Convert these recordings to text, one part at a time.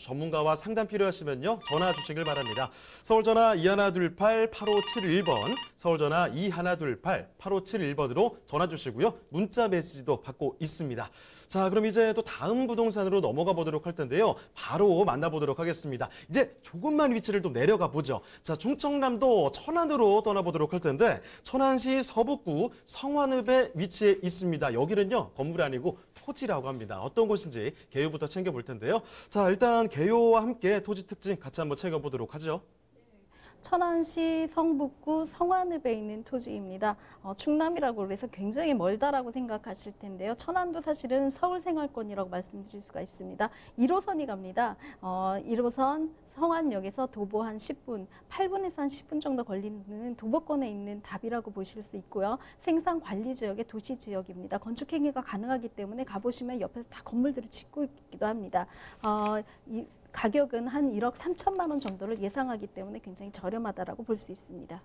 전문가와 상담 필요하시면요. 전화 주시길 바랍니다. 서울전화 2128-8571번, 서울전화 2128-8571번으로 전화 주시고요. 문자 메시지도 받고 있습니다. 자, 그럼 이제 또 다음 부동산으로 넘어가 보도록 할 텐데요. 바로 만나보도록 하겠습니다. 이제 조금만 위치를 또 내려가 보죠. 자, 충청남도 천안으로 떠나보도록 할 텐데 천안시 서북구 성완읍에 위치해 있습니다. 여기는요, 건물이 아니고 토지라고 합니다. 어떤 곳인지 개요부터 챙겨볼 텐데요. 자, 일단 개요와 함께 토지 특징 같이 한번 챙겨보도록 하죠. 천안시 성북구 성완읍에 있는 토지입니다. 충남이라고 해서 굉장히 멀다라고 생각하실 텐데요. 천안도 사실은 서울 생활권이라고 말씀드릴 수가 있습니다. 1호선이 갑니다. 1호선 성안역에서 도보 한 10분, 8분에서 한 10분 정도 걸리는 도보권에 있는 답이라고 보실 수 있고요. 생산관리지역의 도시지역입니다. 건축행위가 가능하기 때문에 가보시면 옆에서 다 건물들을 짓고 있기도 합니다. 가격은 한 1억 3천만 원 정도를 예상하기 때문에 굉장히 저렴하다라고 볼 수 있습니다.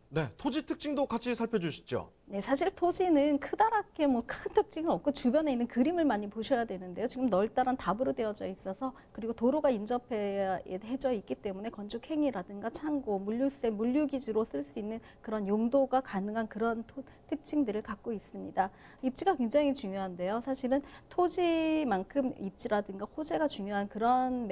네, 토지 특징도 같이 살펴주시죠. 네, 사실 토지는 크다랗게 뭐 큰 특징은 없고 주변에 있는 그림을 많이 보셔야 되는데요. 지금 널따란 답으로 되어져 있어서 그리고 도로가 인접해져 있기 때문에 건축 행위라든가 창고, 물류세, 물류기지로 쓸 수 있는 그런 용도가 가능한 그런 특징들을 갖고 있습니다. 입지가 굉장히 중요한데요. 사실은 토지만큼 입지라든가 호재가 중요한 그런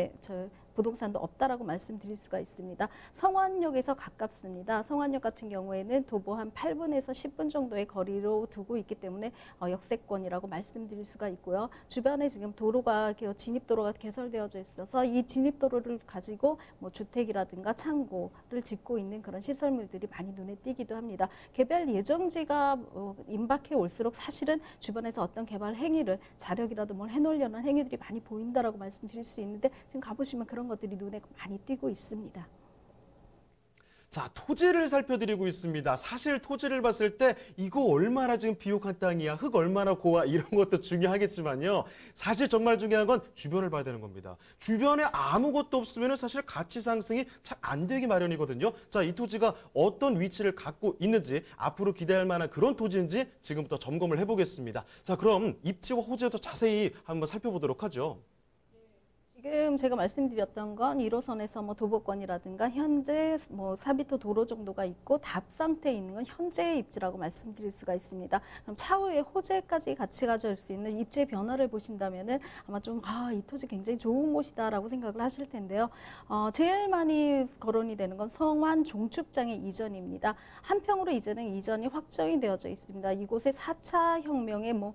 부동산도 없다라고 말씀드릴 수가 있습니다. 성완역에서 가깝습니다. 성완역 같은 경우에는 도보 한 8분에서 10분 정도의 거리로 두고 있기 때문에 역세권이라고 말씀드릴 수가 있고요. 주변에 지금 도로가 진입도로가 개설되어져 있어서 이 진입도로를 가지고 뭐 주택이라든가 창고를 짓고 있는 그런 시설물들이 많이 눈에 띄기도 합니다. 개발 예정지가 임박해 올수록 사실은 주변에서 어떤 개발 행위를 자력이라도 뭘 해놓으려는 행위들이 많이 보인다라고 말씀드릴 수 있는데 지금 가보시면 그런 것들이 눈에 많이 띄고 있습니다. 자, 토지를 살펴드리고 있습니다. 사실 토지를 봤을 때 이거 얼마나 지금 비옥한 땅이야, 흙 얼마나 고와, 이런 것도 중요하겠지만요. 사실 정말 중요한 건 주변을 봐야 되는 겁니다. 주변에 아무것도 없으면 사실 가치 상승이 잘 안 되기 마련이거든요. 자, 이 토지가 어떤 위치를 갖고 있는지, 앞으로 기대할 만한 그런 토지인지 지금부터 점검을 해보겠습니다. 자, 그럼 입지와 호재도 자세히 한번 살펴보도록 하죠. 지금 제가 말씀드렸던 건 1호선에서 뭐 도보권이라든가 현재 뭐 4m 도로 정도가 있고 답 상태에 있는 건 현재의 입지라고 말씀드릴 수가 있습니다. 그럼 차후에 호재까지 같이 가져올 수 있는 입지의 변화를 보신다면은 아마 좀 이 토지 굉장히 좋은 곳이다라고 생각을 하실 텐데요. 제일 많이 거론이 되는 건 성완 종축장의 이전입니다. 한평으로 이전이 확정이 되어져 있습니다. 이곳에 4차 혁명의 뭐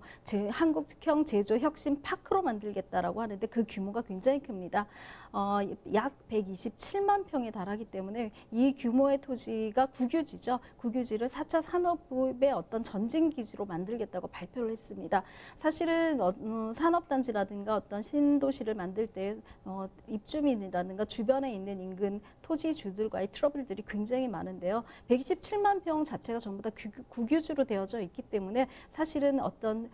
한국형 제조 혁신 파크로 만들겠다라고 하는데 그 규모가 굉장히 큽니다. 약 127만 평에 달하기 때문에 이 규모의 토지가 국유지죠. 국유지를 4차 산업부의 어떤 전진기지로 만들겠다고 발표를 했습니다. 사실은 산업단지라든가 어떤 신도시를 만들 때 입주민이라든가 주변에 있는 인근 토지주들과의 트러블들이 굉장히 많은데요. 127만 평 자체가 전부 다 국유지로 되어져 있기 때문에 사실은 어떤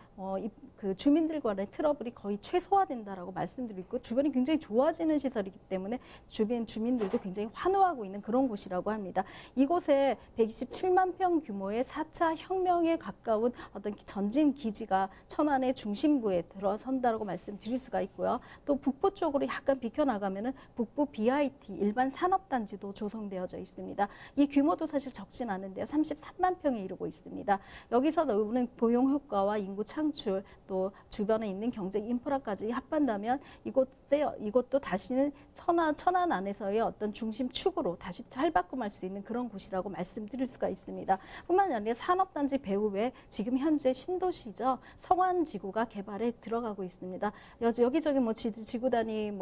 그 주민들과의 트러블이 거의 최소화된다라고 말씀드리고 주변이 굉장히 좋아지는 시설이기 때문에 주변 주민들도 굉장히 환호하고 있는 그런 곳이라고 합니다. 이곳에 127만 평 규모의 4차 혁명에 가까운 어떤 전진 기지가 천안의 중심부에 들어선다라고 말씀드릴 수가 있고요. 또 북부 쪽으로 약간 비켜나가면은 북부 BIT 일반 산업단지도 조성되어져 있습니다. 이 규모도 사실 적진 않은데요. 33만 평에 이르고 있습니다. 여기서 나오는 고용 효과와 인구 창출 또 주변에 있는 경제 인프라까지 합한다면 이것도 다시는 천안 안에서의 어떤 중심축으로 다시 탈바꿈할 수 있는 그런 곳이라고 말씀드릴 수가 있습니다. 뿐만 아니라 산업단지 배후에 지금 현재 신도시죠. 성완지구가 개발에 들어가고 있습니다. 여기저기 뭐 지구 단위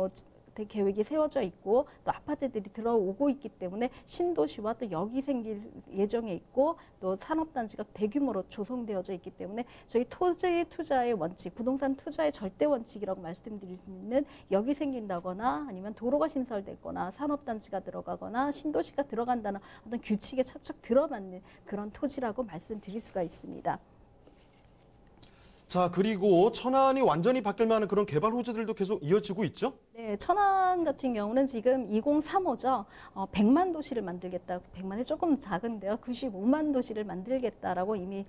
계획이 세워져 있고 또 아파트들이 들어오고 있기 때문에 신도시와 또 여기 생길 예정에 있고 또 산업단지가 대규모로 조성되어져 있기 때문에 저희 토지 투자의 원칙, 부동산 투자의 절대 원칙이라고 말씀드릴 수 있는 여기 생긴다거나 아니면 도로가 신설됐거나 산업단지가 들어가거나 신도시가 들어간다는 어떤 규칙에 척척 들어맞는 그런 토지라고 말씀드릴 수가 있습니다. 자, 그리고 천안이 완전히 바뀔 만한 그런 개발 호재들도 계속 이어지고 있죠? 네, 천안 같은 경우는 지금 2035죠. 100만 도시를 만들겠다. 100만이 조금 작은데요. 95만 도시를 만들겠다라고 이미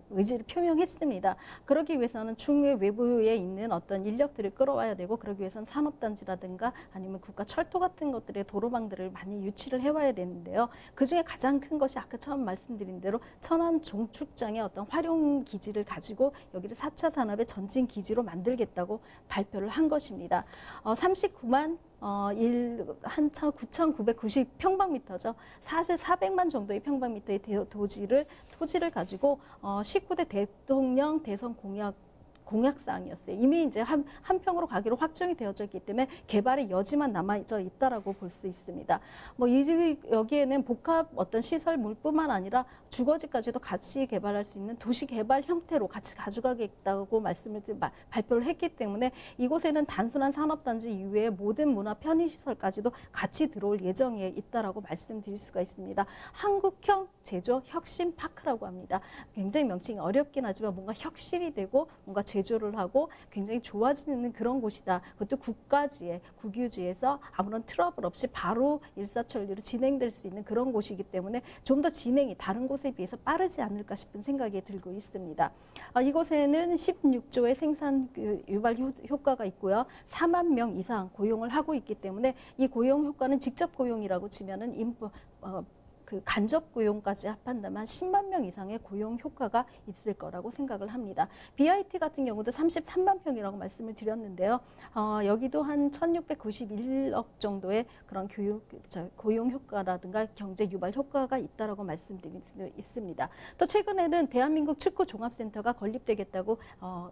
의지를 표명했습니다. 그러기 위해서는 충의 외부에 있는 어떤 인력들을 끌어와야 되고, 그러기 위해서는 산업단지라든가 아니면 국가 철도 같은 것들의 도로망들을 많이 유치를 해와야 되는데요. 그중에 가장 큰 것이 아까 처음 말씀드린 대로 천안 종축장의 어떤 활용 기지를 가지고 여기를 4차 산업의 전진 기지로 만들겠다고 발표를 한 것입니다. 39만 9,990평방미터죠. 사실 400만 정도의 평방미터의 토지를 가지고 19대 대통령 대선 공약사항이었어요. 이미 이제 한 평으로 가기로 확정이 되어져 있기 때문에 개발의 여지만 남아져 있다라고 볼 수 있습니다. 여기에는 복합 어떤 시설물뿐만 아니라 주거지까지도 같이 개발할 수 있는 도시 개발 형태로 같이 가져가겠다고 발표를 했기 때문에 이곳에는 단순한 산업단지 이외에 모든 문화 편의시설까지도 같이 들어올 예정에 있다라고 말씀드릴 수가 있습니다. 한국형 제조 혁신 파크라고 합니다. 굉장히 명칭이 어렵긴 하지만 뭔가 혁신이 되고 뭔가 제조를 하고 굉장히 좋아지는 그런 곳이다. 그것도 국가지에 국유지에서 아무런 트러블 없이 바로 일사천리로 진행될 수 있는 그런 곳이기 때문에 좀 더 진행이 다른 곳에 비해서 빠르지 않을까 싶은 생각이 들고 있습니다. 이곳에는 16조의 생산 유발 효과가 있고요. 4만 명 이상 고용을 하고 있기 때문에 이 고용 효과는 직접 고용이라고 치면은 그 간접 고용까지 합한다면 10만 명 이상의 고용 효과가 있을 거라고 생각을 합니다. BIT 같은 경우도 33만 평이라고 말씀을 드렸는데요. 여기도 한 1,691억 정도의 그런 고용 효과라든가 경제 유발 효과가 있다라고 말씀드릴 수 있습니다. 또 최근에는 대한민국 축구 종합센터가 건립되겠다고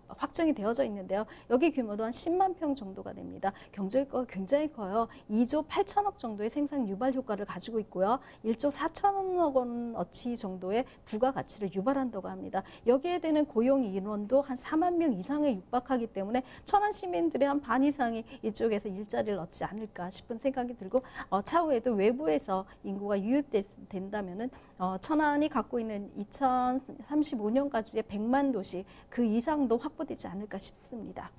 확정이 되어져 있는데요. 여기 규모도 한 10만 평 정도가 됩니다. 경제 효과가 굉장히 커요. 2조 8천억 정도의 생산 유발 효과를 가지고 있고요. 1조 4천억 원어치 정도의 부가가치를 유발한다고 합니다. 여기에 대한 고용 인원도 한 4만 명 이상에 육박하기 때문에 천안 시민들의 한 반 이상이 이쪽에서 일자리를 얻지 않을까 싶은 생각이 들고 차후에도 외부에서 인구가 유입된다면은 천안이 갖고 있는 2035년까지의 100만 도시 그 이상도 확보되지 않을까 싶습니다.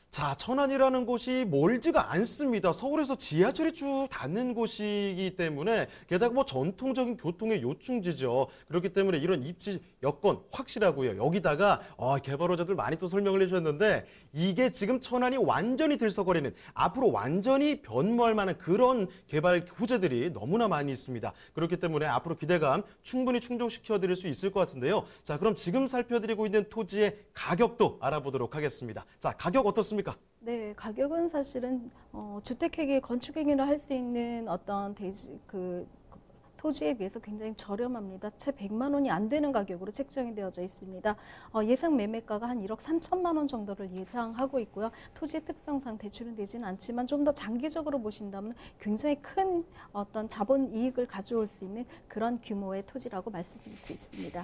자, 천안이라는 곳이 멀지가 않습니다. 서울에서 지하철이 쭉 닿는 곳이기 때문에 게다가 뭐 전통적인 교통의 요충지죠. 그렇기 때문에 이런 입지 여건 확실하고요. 여기다가 개발호재들 많이 또 설명을 해주셨는데 이게 지금 천안이 완전히 들썩거리는 앞으로 완전히 변모할 만한 그런 개발 호재들이 너무나 많이 있습니다. 그렇기 때문에 앞으로 기대감 충분히 충족시켜 드릴 수 있을 것 같은데요. 자, 그럼 지금 살펴드리고 있는 토지의 가격도 알아보도록 하겠습니다. 자, 가격 어떻습니까? 네, 가격은 사실은 주택회계, 건축행위를 할 수 있는 어떤 토지에 비해서 굉장히 저렴합니다. 채 100만 원이 안 되는 가격으로 책정이 되어져 있습니다. 예상 매매가가 한 1억 3천만 원 정도를 예상하고 있고요. 토지의 특성상 대출은 되지는 않지만 좀 더 장기적으로 보신다면 굉장히 큰 어떤 자본 이익을 가져올 수 있는 그런 규모의 토지라고 말씀드릴 수 있습니다.